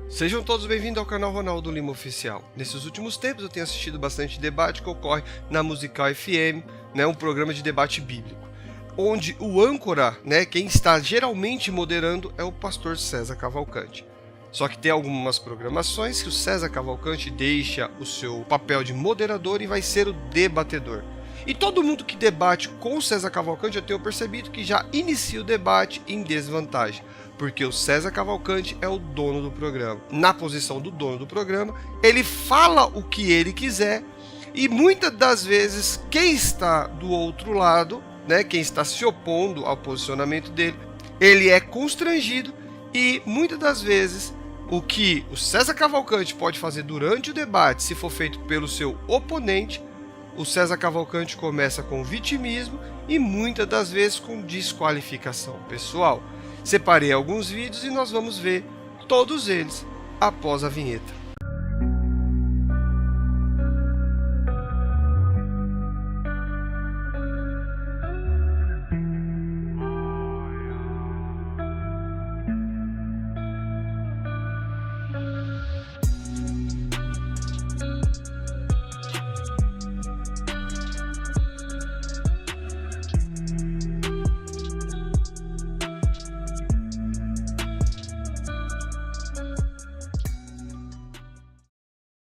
Sejam todos bem-vindos ao canal Ronaldo Lima Oficial. Nesses últimos tempos eu tenho assistido bastante debate que ocorre na Musical FM, um programa de debate bíblico, onde o âncora, quem está geralmente moderando é o pastor César Cavalcante. Só que tem algumas programações que o César Cavalcante deixa o seu papel de moderador e vai ser o debatedor. E todo mundo que debate com o César Cavalcante, eu tenho percebido que já inicia o debate em desvantagem, porque o César Cavalcante é o dono do programa. Na posição do dono do programa, ele fala o que ele quiser e muitas das vezes quem está do outro lado, quem está se opondo ao posicionamento dele, ele é constrangido e muitas das vezes o que o César Cavalcante pode fazer durante o debate, se for feito pelo seu oponente, o César Cavalcante começa com vitimismo e muitas das vezes com desqualificação pessoal. Separei alguns vídeos e nós vamos ver todos eles após a vinheta.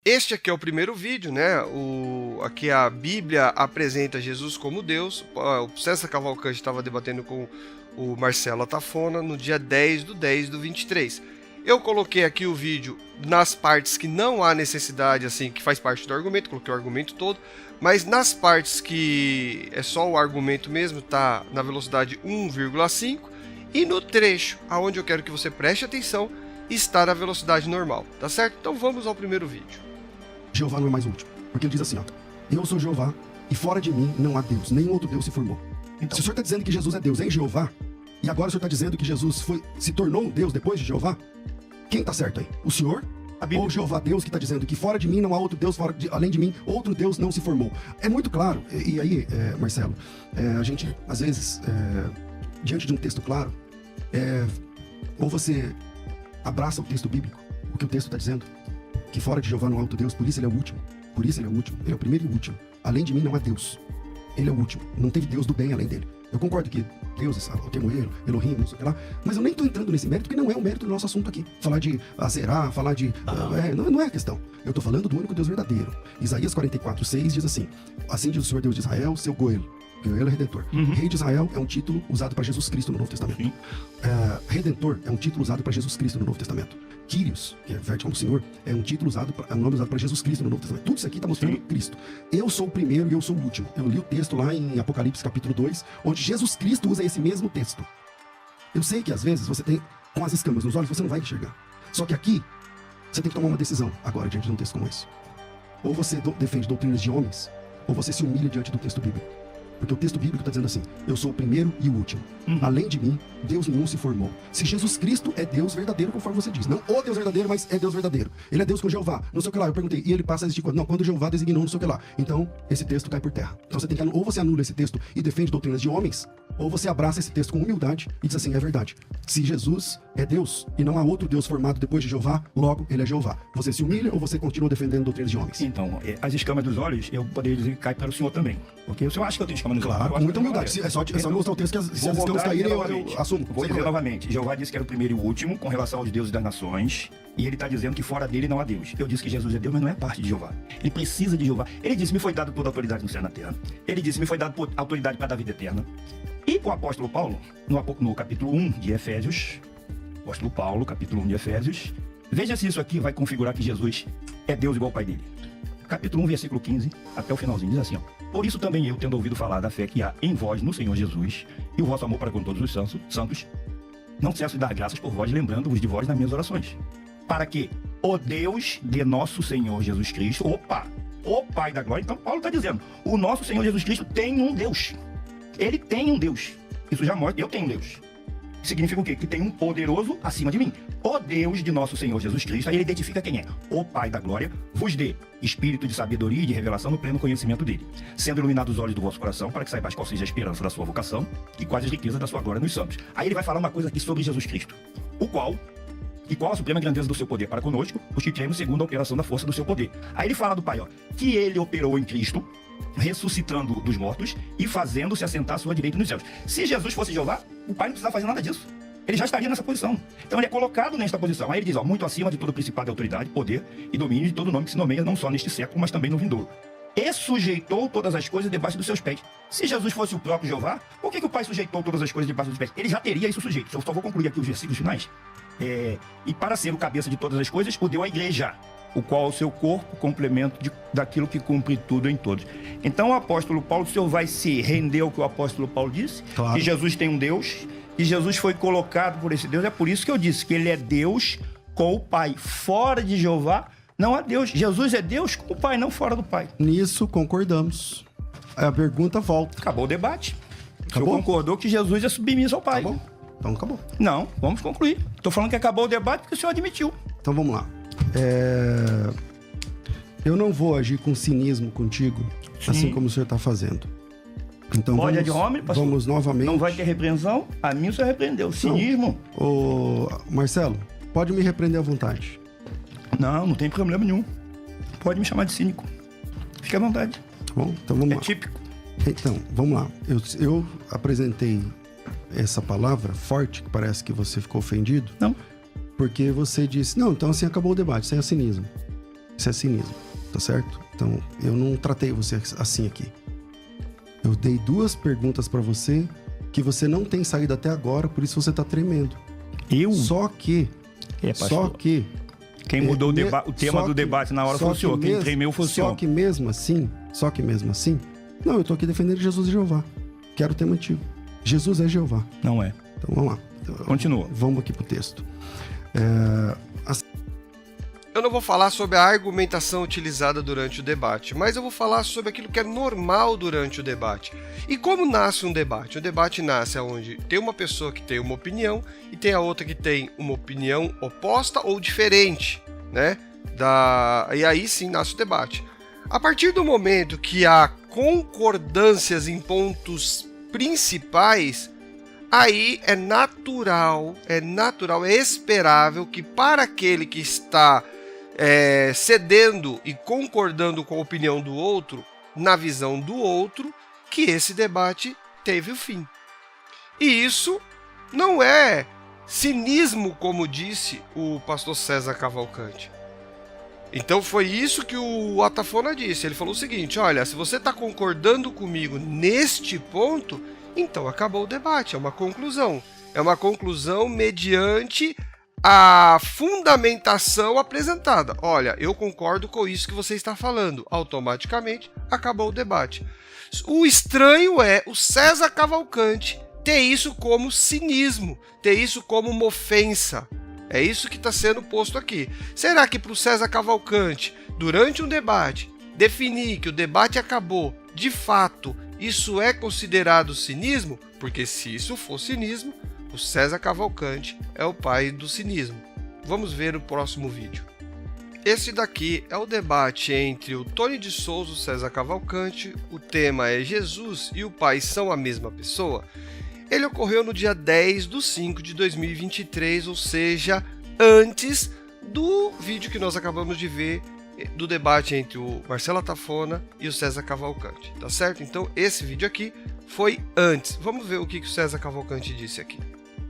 Este aqui é o primeiro vídeo, aqui a Bíblia apresenta Jesus como Deus. O César Cavalcante estava debatendo com o Marcelo Atafona no dia 10/10/23. Eu coloquei aqui o vídeo nas partes que não há necessidade, assim, que faz parte do argumento, coloquei o argumento todo, mas nas partes que é só o argumento mesmo, tá na velocidade 1,5, e no trecho aonde eu quero que você preste atenção, está na velocidade normal, tá certo? Então vamos ao primeiro vídeo. Jeová não é mais o último, porque ele diz assim, eu sou Jeová e fora de mim não há Deus, nenhum outro Deus se formou. Então, se o senhor está dizendo que Jesus é Deus, é Jeová, e agora o senhor está dizendo que Jesus se tornou um Deus depois de Jeová, quem está certo aí? O senhor ou Jeová Deus que está dizendo que fora de mim não há outro Deus, além de mim, outro Deus não se formou? É muito claro, e aí, Marcelo, a gente, às vezes, diante de um texto claro, ou você abraça o texto bíblico, o que o texto está dizendo, que fora de Jeová não há outro Deus, por isso ele é o último. Por isso ele é o último. Ele é o primeiro e o último. Além de mim não há Deus. Ele é o último. Não teve Deus do bem além dele. Eu concordo que Deus, o termo Elohim, não sei o que lá, mas eu nem estou entrando nesse mérito, porque não é o mérito do nosso assunto aqui. Falar de Azerá, falar de... não é a questão. Eu estou falando do único Deus verdadeiro. Isaías 44:6 diz assim, assim diz o Senhor Deus de Israel, seu Goelo. Goelo é Redentor. Rei de Israel é um título usado para Jesus Cristo no Novo Testamento. Redentor é um título usado para Jesus Cristo no Novo Testamento. Kyrios, que é verte como Senhor, é um título é um nome usado para Jesus Cristo no Novo Testamento. Tudo isso aqui está mostrando Cristo. Eu sou o primeiro e eu sou o último. Eu li o texto lá em Apocalipse capítulo 2, onde Jesus Cristo usa esse mesmo texto. Eu sei que às vezes você tem, com as escamas nos olhos, você não vai enxergar. Só que aqui, você tem que tomar uma decisão agora, diante de um texto como esse. Ou você defende doutrinas de homens, ou você se humilha diante do texto bíblico. Porque o texto bíblico está dizendo assim, eu sou o primeiro e o último. Além de mim, Deus nenhum se formou. Se Jesus Cristo é Deus verdadeiro, conforme você diz. Não o Deus verdadeiro, mas é Deus verdadeiro. Ele é Deus com Jeová, não sei o que lá. Eu perguntei, e ele passa a existir quando? Não, quando Jeová designou, não sei o que lá. Então, esse texto cai por terra. Então você tem que, ou você anula esse texto e defende doutrinas de homens, ou você abraça esse texto com humildade e diz assim, é verdade. Se Jesus é Deus e não há outro Deus formado depois de Jeová, logo ele é Jeová. Você se humilha ou você continua defendendo doutrinas de homens? Então, as escamas dos olhos, eu poderia dizer que cai para o senhor também. Porque o senhor acha que eu tenho escamas nos olhos? Claro, com muita humildade. É só mostrar o texto que se as escamas caírem, eu assumo. Vou dizer novamente. Jeová disse que era o primeiro e o último com relação aos deuses das nações. E ele está dizendo que fora dele não há Deus. Eu disse que Jesus é Deus, mas não é parte de Jeová. Ele precisa de Jeová. Ele disse, me foi dado toda a autoridade no céu e na terra. Ele disse, me foi dado autoridade para dar vida eterna. E o apóstolo Paulo, no capítulo 1 de Efésios, apóstolo Paulo, capítulo 1 de Efésios, veja se isso aqui vai configurar que Jesus é Deus igual ao Pai dele. Capítulo 1, versículo 15, até o finalzinho, diz assim, por isso também eu, tendo ouvido falar da fé que há em vós no Senhor Jesus, e o vosso amor para com todos os santos, não cesso de dar graças por vós, lembrando-vos de vós nas minhas orações. Para que o Deus de nosso Senhor Jesus Cristo, o Pai da glória, então Paulo está dizendo, o nosso Senhor Jesus Cristo tem um Deus. Ele tem um Deus. Isso já mostra, eu tenho um Deus. Significa o quê? Que tem um poderoso acima de mim. O Deus de nosso Senhor Jesus Cristo, aí ele identifica quem é. O Pai da glória vos dê espírito de sabedoria e de revelação no pleno conhecimento dele, sendo iluminados os olhos do vosso coração, para que saibais qual seja a esperança da sua vocação e quais as riquezas da sua glória nos santos. Aí ele vai falar uma coisa aqui sobre Jesus Cristo, o qual E qual a suprema grandeza do seu poder para conosco, os que cremos segundo a operação da força do seu poder. Aí ele fala do Pai, ó, que ele operou em Cristo, ressuscitando dos mortos e fazendo-se assentar à sua direita nos céus. Se Jesus fosse Jeová, o Pai não precisava fazer nada disso. Ele já estaria nessa posição. Então ele é colocado nesta posição. Aí ele diz, ó, muito acima de todo principado, autoridade, poder e domínio de todo nome que se nomeia não só neste século, mas também no vindouro. E sujeitou todas as coisas debaixo dos seus pés. Se Jesus fosse o próprio Jeová, por que o Pai sujeitou todas as coisas debaixo dos pés? Ele já teria isso sujeito. Eu só vou concluir aqui os versículos finais. E para ser o cabeça de todas as coisas, o deu à igreja, o qual é o seu corpo, complemento daquilo que cumpre tudo em todos. Então o apóstolo Paulo, o senhor vai se render ao que o apóstolo Paulo disse, Claro. que Jesus tem um Deus, e Jesus foi colocado por esse Deus. É por isso que eu disse que ele é Deus com o Pai. Fora de Jeová, não há Deus. Jesus é Deus com o Pai, não fora do Pai. Nisso concordamos. A pergunta volta. Acabou o debate. Acabou? O senhor concordou que Jesus é submisso ao Pai. Acabou? Então acabou. Não, vamos concluir. Estou falando que acabou o debate porque o senhor admitiu. Então vamos lá. Eu não vou agir com cinismo contigo, Sim. assim como o senhor está fazendo. Então Pode de homem, pastor. vamos novamente. Não vai ter repreensão? A mim o senhor repreendeu. Cinismo? Ô, Marcelo, pode me repreender à vontade. Não tem problema nenhum. Pode me chamar de cínico. Fique à vontade. Tá bom? Então vamos É lá. típico. Então, vamos lá. Eu apresentei essa palavra forte, que parece que você ficou ofendido. Não. Porque você disse, não, então assim acabou o debate, isso é cinismo. Isso é cinismo, tá certo? Então, eu não tratei você assim aqui. Eu dei 2 perguntas pra você que você não tem saído até agora, por isso você tá tremendo. Eu? Só que... pastor. Só que... Quem mudou me- o tema só do que- debate na hora só foi o que senhor. Quem mes- tremeu foi o Só senhor. que mesmo assim... Não, eu tô aqui defendendo Jesus e Jeová. Quero ter mantido. Jesus é Jeová. Não é. Então vamos lá. Continua. Vamos aqui pro texto. Eu não vou falar sobre a argumentação utilizada durante o debate, mas eu vou falar sobre aquilo que é normal durante o debate. E como nasce um debate? O debate nasce onde tem uma pessoa que tem uma opinião e tem a outra que tem uma opinião oposta ou diferente, né? E aí sim nasce o debate. A partir do momento que há concordâncias em pontos principais, aí é natural, é esperável que para aquele que está cedendo e concordando com a opinião do outro, na visão do outro, que esse debate teve o fim. E isso não é cinismo, como disse o pastor César Cavalcante. Então foi isso que o Atafona disse. Ele falou o seguinte, olha, se você está concordando comigo neste ponto, então acabou o debate, é uma conclusão. É uma conclusão mediante a fundamentação apresentada. Olha, eu concordo com isso que você está falando. Automaticamente acabou o debate. O estranho é o César Cavalcante ter isso como cinismo, ter isso como uma ofensa. É isso que está sendo posto aqui. Será que para o César Cavalcante, durante um debate, definir que o debate acabou, de fato, isso é considerado cinismo? Porque se isso for cinismo, o César Cavalcante é o pai do cinismo. Vamos ver o próximo vídeo. Esse daqui é o debate entre o Tony de Souza e o César Cavalcante. O tema é Jesus e o pai são a mesma pessoa. Ele ocorreu no dia 10/5/2023, ou seja, antes do vídeo que nós acabamos de ver do debate entre o Marcelo Atafona e o César Cavalcante, tá certo? Então esse vídeo aqui foi antes. Vamos ver o que o César Cavalcante disse aqui.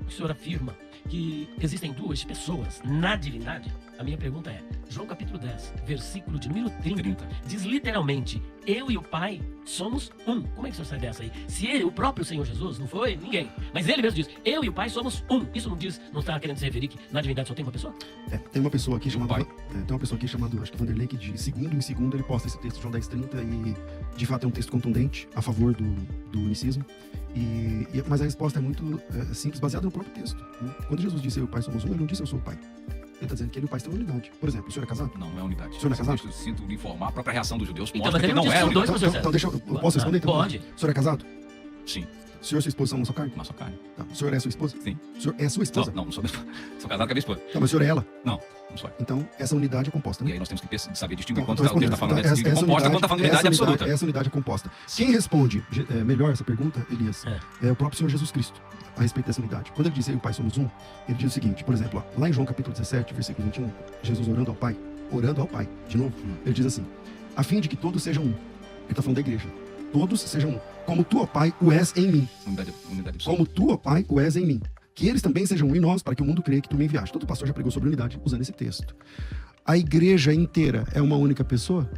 O senhor afirma que existem 2 pessoas na divindade? A minha pergunta é, João capítulo 10, versículo de número 30, diz literalmente, eu e o Pai somos um. Como é que o senhor sai dessa aí? Se ele, o próprio Senhor Jesus, não foi ninguém, mas ele mesmo diz, eu e o Pai somos um. Isso não diz, não está querendo se referir que na divindade só tem uma pessoa? Tem uma pessoa aqui chamada... pai. tem uma pessoa aqui chamada, acho que Vanderlei, que de segundo em segundo ele posta esse texto, João 10:30, e de fato é um texto contundente a favor do unicismo. Mas a resposta é muito simples, baseada no próprio texto, né? Quando Jesus disse eu e o Pai somos um, ele não disse eu sou o Pai. Ele está dizendo que ele e o Pai estão em unidade. Por exemplo, o senhor é casado? Não é unidade. O senhor não é casado? Eu sinto lhe informar, a própria reação dos judeus Então, mostra mas que ele não não é disse unidade. dois, professor César. Então deixa eu posso responder então? Pode. O senhor é casado? Sim. O senhor e sua esposa são uma só carne? Uma só carne. Tá. O senhor é sua esposa? Sim. O senhor é sua esposa? Não, não sou, sou casado com a minha esposa. Tá, mas o senhor é ela? Não, não sou. Então, essa unidade é composta, E né? aí nós temos que saber distinguir Então, quando o texto está falando de composta, quando está falando de unidade absoluta. Essa unidade é composta. Quem responde melhor essa pergunta, Elias, é o próprio Senhor Jesus Cristo, a respeito dessa unidade. Quando ele diz, eu e o Pai somos um, ele diz o seguinte, por exemplo, ó, lá em João capítulo 17, versículo 21, Jesus orando ao Pai, de novo, ele diz assim, a fim de que todos sejam um. Ele está falando da igreja. Todos sejam um. Como tu, ó Pai, o és em mim. Unidade absoluta. Como tu, ó Pai, o és em mim. Que eles também sejam um em nós, para que o mundo creia que tu me enviaste. Todo pastor já pregou sobre unidade usando esse texto. A igreja inteira é uma única pessoa?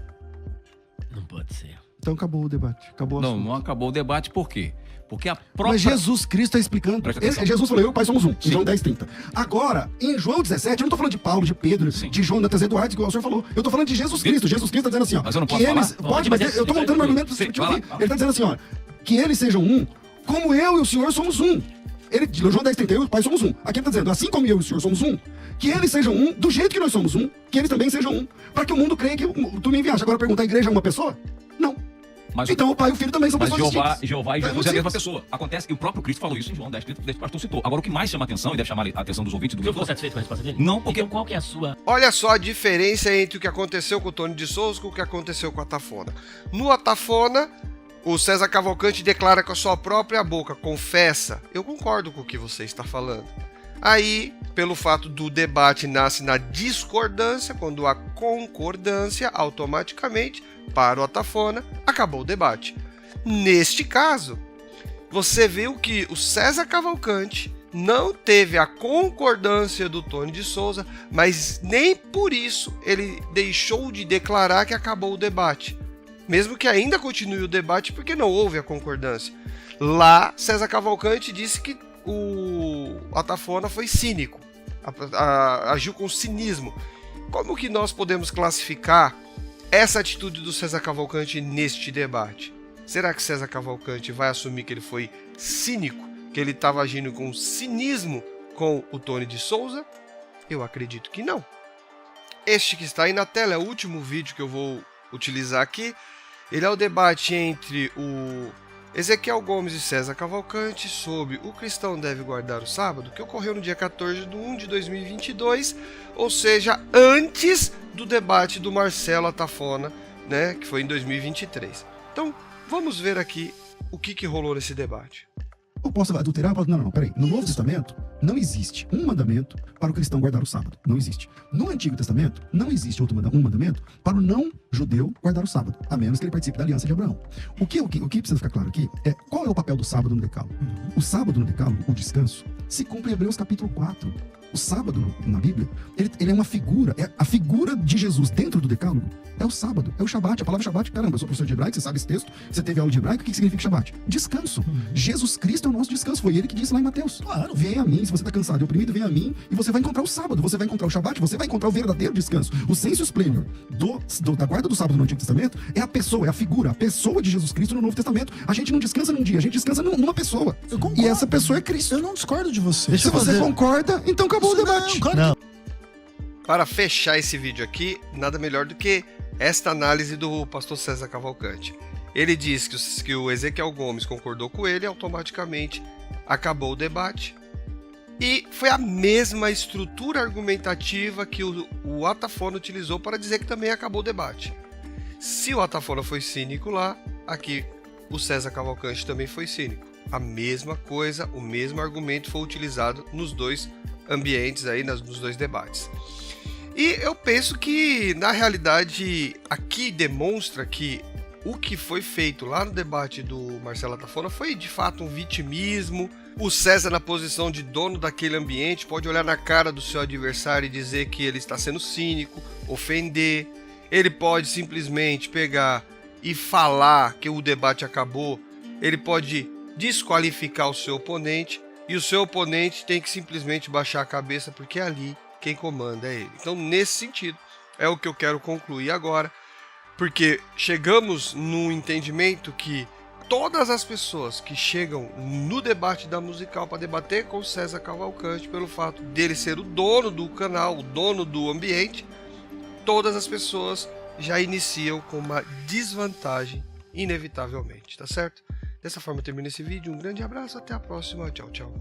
Não pode ser. Então acabou o debate. Acabou o Não, assunto. não acabou o debate, por quê? Porque a própria... Mas Jesus Cristo está explicando. Presta atenção. Jesus falou, eu e o Pai somos um. Em Sim. João 10:30. Agora, em João 17, eu não estou falando de Paulo, de Pedro, Sim. de Jonatas Eduardo, que o senhor falou. Eu estou falando de Jesus Cristo. Jesus Cristo está dizendo assim, ó. Mas eu não que posso eles... falar? Pode, Não, mas eu estou montando um argumento para Sim, você vai lá, ouvir. vai lá. Ele está dizendo assim, ó. Que eles sejam um, como eu e o Senhor somos um. João 10:30, eu e o Pai somos um. Aqui ele está dizendo, assim como eu e o Senhor somos um, que eles sejam um, do jeito que nós somos um, que eles também sejam um, para que o mundo creia que tu me enviaste. Agora pergunta, a igreja é uma pessoa? Não. Mas, Então o Pai e o Filho também são mas pessoas Jeová distintas. e É Jesus muito é a mesma simples. pessoa. Acontece, e o próprio Cristo falou isso em João 10, que o pastor citou. Agora, o que mais chama atenção, e deve chamar a atenção dos ouvintes do O senhor ficou grupo... satisfeito com a resposta dele? Não, porque... Então qual que é a sua... Olha só a diferença entre o que aconteceu com o Tony de Souza e o que aconteceu com a Atafona. No Atafona, o César Cavalcante declara com a sua própria boca, confessa, eu concordo com o que você está falando. Aí, pelo fato do debate nasce na discordância, quando há concordância, automaticamente, para o Atafona, acabou o debate. Neste caso, você viu que o César Cavalcante não teve a concordância do Tony de Souza, mas nem por isso ele deixou de declarar que acabou o debate. Mesmo que ainda continue o debate, porque não houve a concordância. Lá, César Cavalcante disse que o Atafona foi cínico, agiu com cinismo. Como que nós podemos classificar essa atitude do César Cavalcante neste debate? Será que César Cavalcante vai assumir que ele foi cínico, que ele estava agindo com cinismo com o Tony de Souza? Eu acredito que não. Este que está aí na tela é o último vídeo que eu vou utilizar aqui. Ele é o debate entre o Ezequiel Gomes e César Cavalcante sobre o cristão deve guardar o sábado, que ocorreu no dia 14/1 de 2022, ou seja, antes do debate do Marcelo Atafona, né, que foi em 2023. Então, vamos ver aqui o que rolou nesse debate. Eu posso adulterar? Não, peraí. No Novo Testamento, não existe um mandamento para o cristão guardar o sábado. Não existe. No Antigo Testamento, não existe um mandamento para o não-judeu guardar o sábado, a menos que ele participe da aliança de Abraão. O que precisa ficar claro aqui é qual é o papel do sábado no Decálogo. O sábado no Decálogo, o descanso, se cumpre em Hebreus capítulo 4. O sábado, na Bíblia, ele é uma figura, é a figura de Jesus dentro do Decálogo, é o sábado, é o Shabat, a palavra Shabat, caramba, eu sou professor de hebraico, você sabe esse texto, você teve aula de hebraico, o que significa Shabat? Descanso. Jesus Cristo é o nosso descanso, foi ele que disse lá em Mateus. Claro, vem a mim, se você está cansado e oprimido, vem a mim, e você vai encontrar o sábado, você vai encontrar o Shabat, você vai encontrar o verdadeiro descanso. O sensus plenior da guarda do sábado no Antigo Testamento é a pessoa, é a figura, a pessoa de Jesus Cristo no Novo Testamento. A gente não descansa num dia, a gente descansa numa pessoa. E essa pessoa é Cristo. Eu não discordo de você. Se você concorda, então acabou o debate. Não. Para fechar esse vídeo aqui, nada melhor do que esta análise do pastor César Cavalcante. Ele diz que o Ezequiel Gomes concordou com ele, automaticamente acabou o debate. E foi a mesma estrutura argumentativa que o Atafona utilizou para dizer que também acabou o debate. Se o Atafona foi cínico lá, aqui o César Cavalcante também foi cínico. A mesma coisa, o mesmo argumento foi utilizado nos dois ambientes aí, nos dois debates. E eu penso que, na realidade, aqui demonstra que o que foi feito lá no debate do Marcelo Atafona foi, de fato, um vitimismo. O César, na posição de dono daquele ambiente, pode olhar na cara do seu adversário e dizer que ele está sendo cínico, ofender. Ele pode simplesmente pegar e falar que o debate acabou. Ele pode desqualificar o seu oponente. E o seu oponente tem que simplesmente baixar a cabeça, porque ali quem comanda é ele. Então, nesse sentido, é o que eu quero concluir agora, porque chegamos num entendimento que todas as pessoas que chegam no debate da Musical para debater com César Cavalcante, pelo fato dele ser o dono do canal, o dono do ambiente, todas as pessoas já iniciam com uma desvantagem, inevitavelmente, tá certo? Dessa forma eu termino esse vídeo. Um grande abraço, até a próxima. Tchau, tchau.